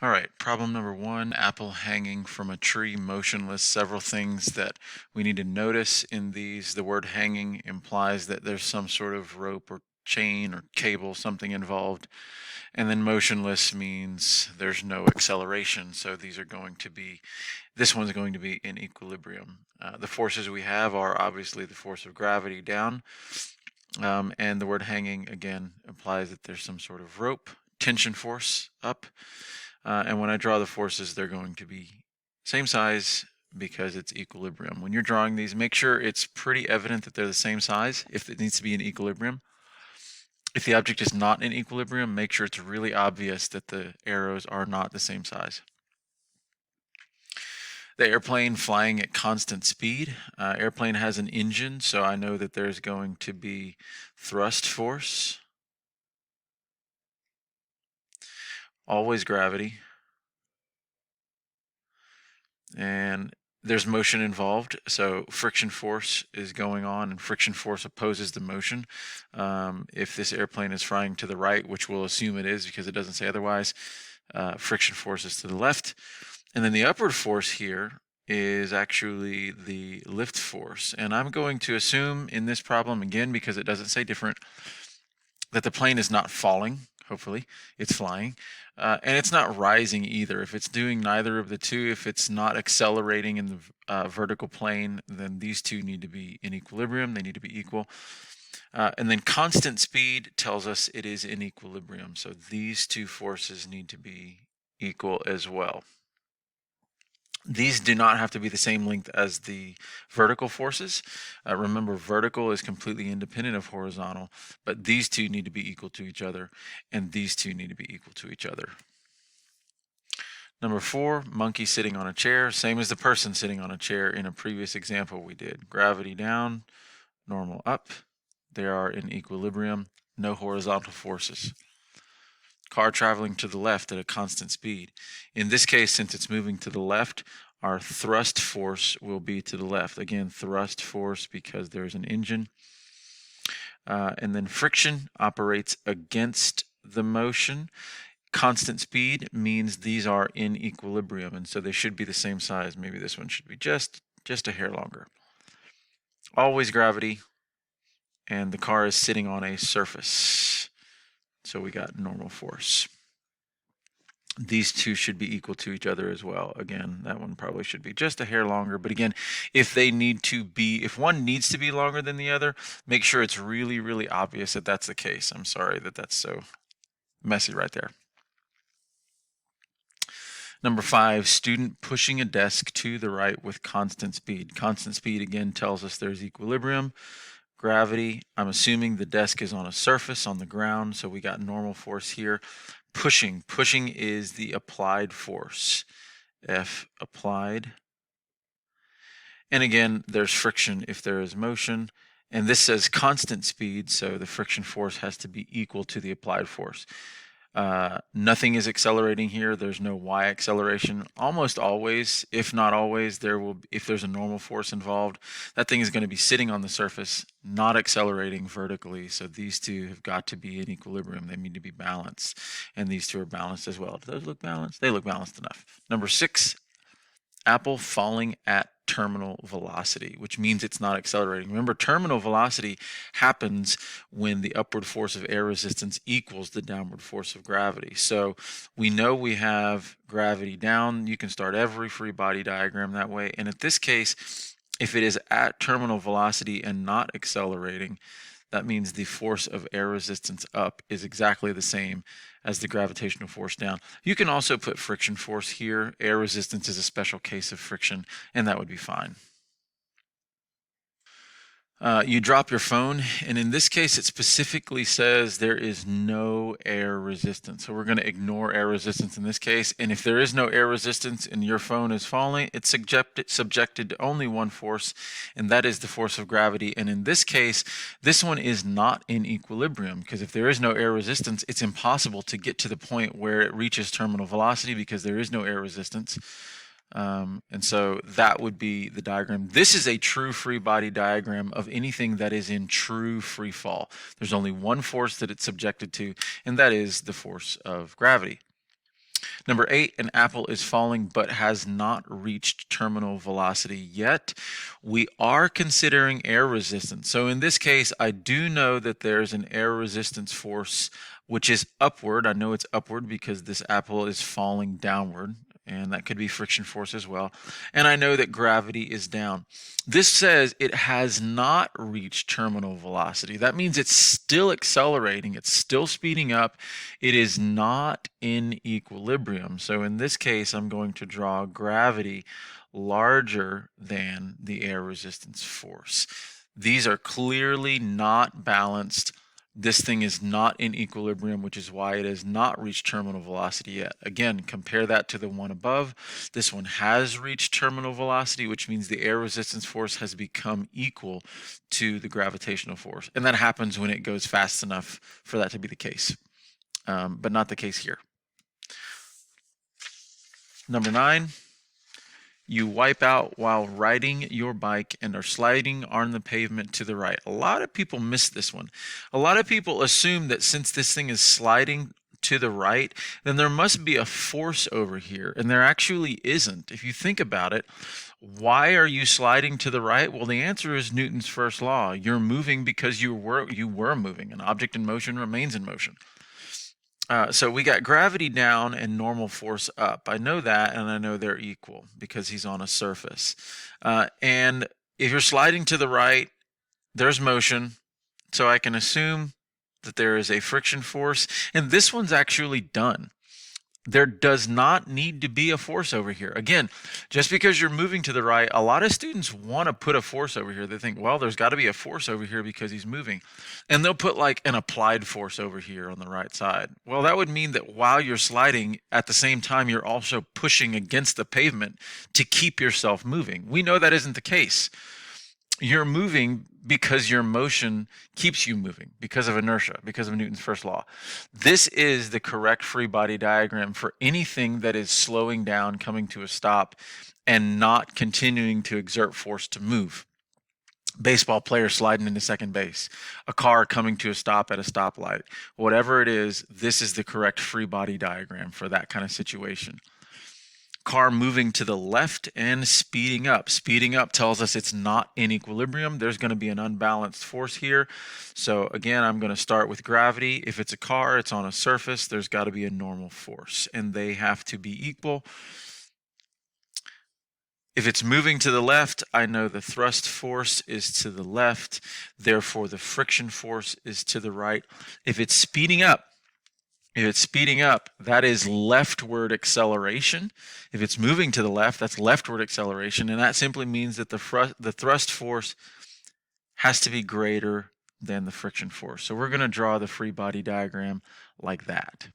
All right, problem number one, apple hanging from a tree, motionless. Several things that we need to notice in these. The word hanging implies that there's some sort of rope or chain or cable, something involved. And then motionless means there's no acceleration. So these are going to be, this one's going to be in equilibrium. The forces we have are obviously the force of gravity down. And the word hanging, again, implies that there's some sort of rope, tension force up. And when I draw the forces, they're going to be same size because it's equilibrium. When you're drawing these, make sure it's pretty evident that they're the same size if it needs to be in equilibrium. If the object is not in equilibrium, make sure it's really obvious that the arrows are not the same size. The airplane flying at constant speed. Airplane has an engine, so I know that there's going to be thrust force, always gravity, and there's motion involved, so friction force is going on, and friction force opposes the motion. If this airplane is flying to the right, which we'll assume it is because it doesn't say otherwise, friction force is to the left. And then the upward force here is actually the lift force. And I'm going to assume in this problem, again, because it doesn't say different, that the plane is not falling. Hopefully it's flying, and it's not rising either. If it's doing neither of the two, if it's not accelerating in the vertical plane, then these two need to be in equilibrium. They need to be equal. And then constant speed tells us it is in equilibrium. So these two forces need to be equal as well. These do not have to be the same length as the vertical forces. Remember, vertical is completely independent of horizontal, but these two need to be equal to each other, and these two need to be equal to each other. Number four, monkey sitting on a chair, same as the person sitting on a chair in a previous example we did. Gravity down, normal up. They are in equilibrium, no horizontal forces. Car traveling to the left at a constant speed. In this case, since it's moving to the left, our thrust force will be to the left. Again, thrust force because there's an engine. And then friction operates against the motion. Constant speed means these are in equilibrium, and so they should be the same size. Maybe this one should be just a hair longer. Always gravity, and the car is sitting on a surface. So we got normal force. These two should be equal to each other as well. Again, that one probably should be just a hair longer. But again, if one needs to be longer than the other, make sure it's really, really obvious that that's the case. I'm sorry that that's so messy right there. Number five, student pushing a desk to the right with constant speed. Constant speed, again, tells us there's equilibrium. Gravity, I'm assuming the desk is on a surface on the ground, so we got normal force here. Pushing is the applied force. F applied. And again, there's friction if there is motion. And this says constant speed, so the friction force has to be equal to the applied force. Nothing is accelerating here. There's no y acceleration. Almost always, if not always, if there's a normal force involved, that thing is going to be sitting on the surface, not accelerating vertically. So these two have got to be in equilibrium. They need to be balanced, and these two are balanced as well. Do those look balanced? They look balanced enough. Number six, apple falling at terminal velocity, which means it's not accelerating. Remember, terminal velocity happens when the upward force of air resistance equals the downward force of gravity. So we know we have gravity down. You can start every free body diagram that way. And in this case, if it is at terminal velocity and not accelerating, that means the force of air resistance up is exactly the same as the gravitational force down. You can also put friction force here. Air resistance is a special case of friction, and that would be fine. You drop your phone, and in this case, it specifically says there is no air resistance. So we're going to ignore air resistance in this case. And if there is no air resistance and your phone is falling, it's subjected to only one force, and that is the force of gravity. And in this case, this one is not in equilibrium because if there is no air resistance, it's impossible to get to the point where it reaches terminal velocity because there is no air resistance. And so that would be the diagram. This is a true free body diagram of anything that is in true free fall. There's only one force that it's subjected to, and that is the force of gravity. Number 8, an apple is falling but has not reached terminal velocity yet. We are considering air resistance. So in this case, I do know that there's an air resistance force which is upward. I know it's upward because this apple is falling downward, and that could be friction force as well. And I know that gravity is down. This says it has not reached terminal velocity. That means it's still accelerating, it's still speeding up. It is not in equilibrium. So in this case, I'm going to draw gravity larger than the air resistance force. These are clearly not balanced. This thing is not in equilibrium, which is why it has not reached terminal velocity yet. Again, compare that to the one above. This one has reached terminal velocity, which means the air resistance force has become equal to the gravitational force. And that happens when it goes fast enough for that to be the case, but not the case here. Number 9. You wipe out while riding your bike and are sliding on the pavement to the right. A lot of people miss this one. A lot of people assume that since this thing is sliding to the right, then there must be a force over here, and there actually isn't. If you think about it, why are you sliding to the right? Well, the answer is Newton's first law. You're moving because you were moving. An object in motion remains in motion. So we got gravity down and normal force up. I know that, and I know they're equal because he's on a surface. And if you're sliding to the right, there's motion. So I can assume that there is a friction force. And this one's actually done. There does not need to be a force over here. Again, just because you're moving to the right, a lot of students want to put a force over here. They think, well, there's got to be a force over here because he's moving. And they'll put like an applied force over here on the right side. Well, that would mean that while you're sliding, at the same time, you're also pushing against the pavement to keep yourself moving. We know that isn't the case. You're moving because your motion keeps you moving, because of inertia, because of Newton's first law. This is the correct free body diagram for anything that is slowing down, coming to a stop, and not continuing to exert force to move. Baseball player sliding into second base, a car coming to a stop at a stoplight. Whatever it is, this is the correct free body diagram for that kind of situation. Car moving to the left and speeding up. Speeding up tells us it's not in equilibrium. There's going to be an unbalanced force here. So again, I'm going to start with gravity. If it's a car, it's on a surface, there's got to be a normal force, and they have to be equal. If it's moving to the left, I know the thrust force is to the left, therefore the friction force is to the right. If it's speeding up, that is leftward acceleration. If it's moving to the left, that's leftward acceleration, and that simply means that the thrust force has to be greater than the friction force. So we're going to draw the free body diagram like that.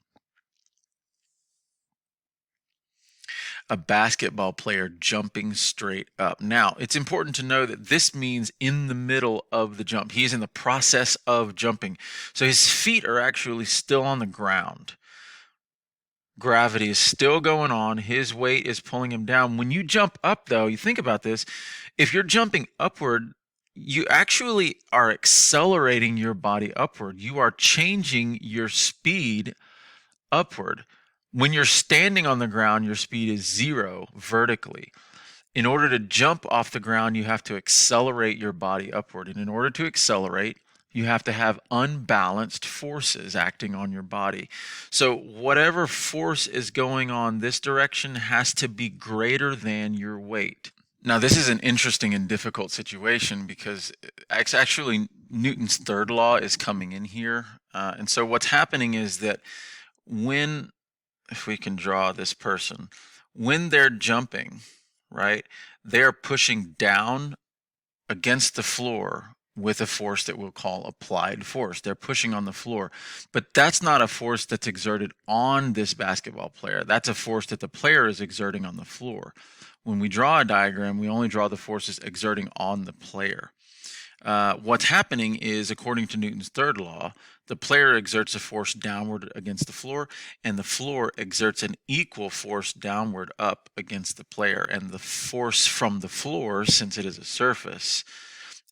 A basketball player jumping straight up. Now, it's important to know that this means in the middle of the jump. He is in the process of jumping. So his feet are actually still on the ground. Gravity is still going on. His weight is pulling him down. When you jump up, though, you think about this. If you're jumping upward, you actually are accelerating your body upward. You are changing your speed upward. When you're standing on the ground, your speed is 0 vertically. In order to jump off the ground, you have to accelerate your body upward. And in order to accelerate, you have to have unbalanced forces acting on your body. So whatever force is going on this direction has to be greater than your weight. Now, this is an interesting and difficult situation because it's actually Newton's third law is coming in here. And so what's happening is that if we can draw this person, when they're jumping, right, they're pushing down against the floor with a force that we'll call applied force. They're pushing on the floor, but that's not a force that's exerted on this basketball player. That's a force that the player is exerting on the floor. When we draw a diagram, we only draw the forces exerting on the player. What's happening is, according to Newton's third law, the player exerts a force downward against the floor, and the floor exerts an equal force downward up against the player. And the force from the floor, since it is a surface,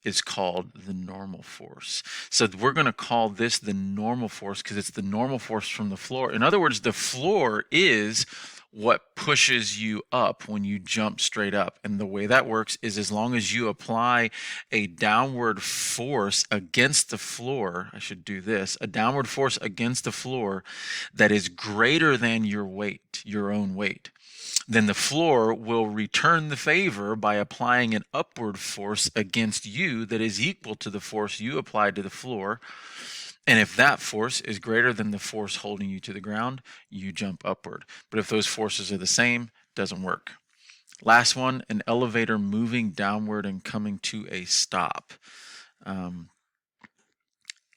is called the normal force. So we're going to call this the normal force because it's the normal force from the floor. In other words, the floor is what pushes you up when you jump straight up. And the way that works is as long as you apply a downward force against the floor, I should do this, a downward force against the floor that is greater than your weight, your own weight, then the floor will return the favor by applying an upward force against you that is equal to the force you applied to the floor. And if that force is greater than the force holding you to the ground, you jump upward. But if those forces are the same, it doesn't work. Last one, an elevator moving downward and coming to a stop.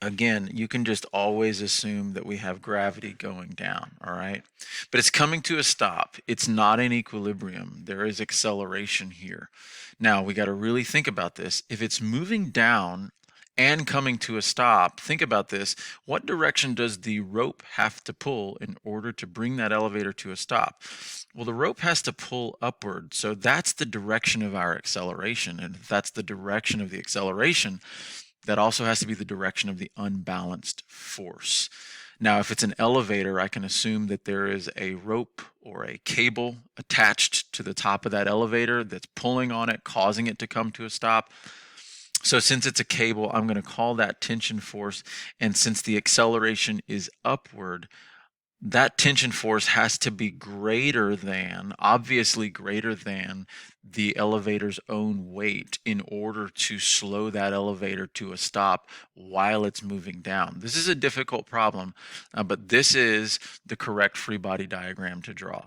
Again, you can just always assume that we have gravity going down, all right? But it's coming to a stop. It's not in equilibrium. There is acceleration here. Now, we got to really think about this. If it's moving down and coming to a stop, think about this. What direction does the rope have to pull in order to bring that elevator to a stop? Well, the rope has to pull upward. So that's the direction of our acceleration. And if that's the direction of the acceleration, that also has to be the direction of the unbalanced force. Now, if it's an elevator, I can assume that there is a rope or a cable attached to the top of that elevator that's pulling on it, causing it to come to a stop. So since it's a cable, I'm going to call that tension force. And since the acceleration is upward, that tension force has to be greater than, obviously greater than, the elevator's own weight in order to slow that elevator to a stop while it's moving down. This is a difficult problem, but this is the correct free body diagram to draw.